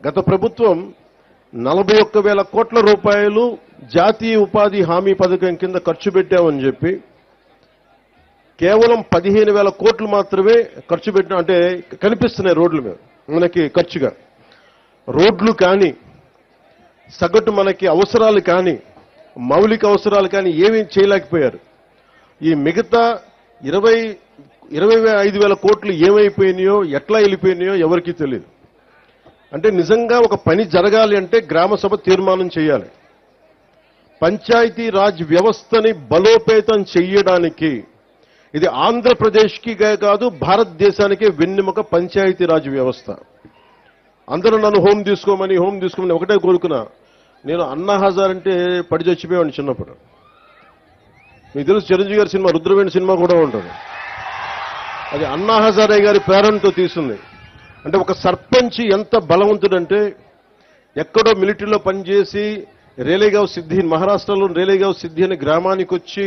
గత ప్రభుత్వం 41,000 కోట్ల రూపాయలు జాతీయ ఉపాధి హామీ పథకం కింద ఖర్చు పెట్టామని చెప్పి కేవలం 15,000 కోట్లు మాత్రమే ఖర్చు పెట్టిన అంటే కనిపిస్తున్నాయి రోడ్ల మీద మనకి ఖర్చుగా. రోడ్లు కానీ సగటు మనకి అవసరాలు కానీ మౌలిక అవసరాలు కానీ ఏమీ చేయలేకపోయారు. ఈ మిగతా 25,000 కోట్లు ఏమైపోయినాయో ఎట్లా వెళ్ళిపోయినాయో ఎవరికీ తెలియదు. అంటే నిజంగా ఒక పని జరగాలి అంటే గ్రామ సభ తీర్మానం చేయాలి. పంచాయతీ రాజ్ వ్యవస్థని బలోపేతం చేయడానికి ఇది ఆంధ్రప్రదేశ్కి కాదు భారతదేశానికే వెన్నెముక పంచాయతీ రాజ్ వ్యవస్థ. అందరూ నన్ను హోమ్ తీసుకోమని ఒకటే కోరుకున్నా. నేను అన్నా హజార్ అంటే పడి చచ్చిపోయాను చిన్నప్పుడు. మీకు తెలుసు చిరంజీవి గారి సినిమా రుద్రవేణి సినిమా కూడా ఉంటుంది. అది అన్నా హజారే గారి ప్రేరణతో తీసింది. అంటే ఒక సర్పంచ్ ఎంత బలవంతుడంటే ఎక్కడో మిలిటరీలో పనిచేసి రేలేగావ్ సిద్ధి మహారాష్ట్రలో రేలేగావ్ సిద్ధి అనే గ్రామానికి వచ్చి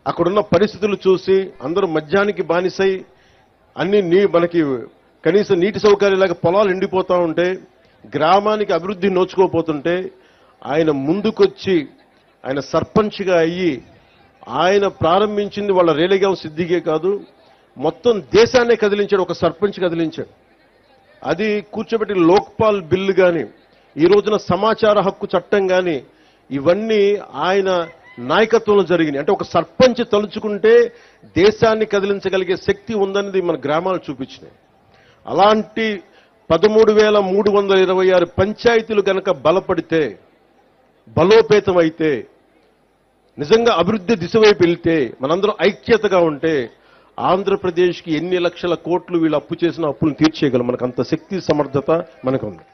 అక్కడున్న పరిస్థితులు చూసి అందరూ మద్యానికి బానిసై అన్ని మనకి కనీసం నీటి సౌకర్యాలు పొలాలు ఎండిపోతా ఉంటే గ్రామానికి అభివృద్ధి నోచుకోపోతుంటే ఆయన ముందుకొచ్చి ఆయన సర్పంచ్గా అయ్యి ఆయన ప్రారంభించింది వాళ్ళ రేలేగావ్ సిద్ధిగే కాదు మొత్తం దేశాన్నే కదిలించాడు. ఒక సర్పంచ్ కదిలించాడు. అది కూర్చోబెట్టి లోక్పాల్ బిల్లు కానీ ఈ రోజున సమాచార హక్కు చట్టం కానీ ఇవన్నీ ఆయన నాయకత్వంలో జరిగినాయి. అంటే ఒక సర్పంచ్ తలుచుకుంటే దేశాన్ని కదిలించగలిగే శక్తి ఉందనేది మన గ్రామాలు చూపించినాయి. అలాంటి 13,326 పంచాయతీలు గనక బలపడితే బలోపేతం అయితే నిజంగా అభివృద్ధి దిశ వైపు వెళ్తే మనందరం ఐక్యతగా ఉంటే ఆంధ్రప్రదేశ్కి ఎన్ని లక్షల కోట్లు వీళ్ళు అప్పు చేసిన అప్పులను తీర్చేయగలం. మనకు అంత శక్తి సమర్థత మనకు ఉంది.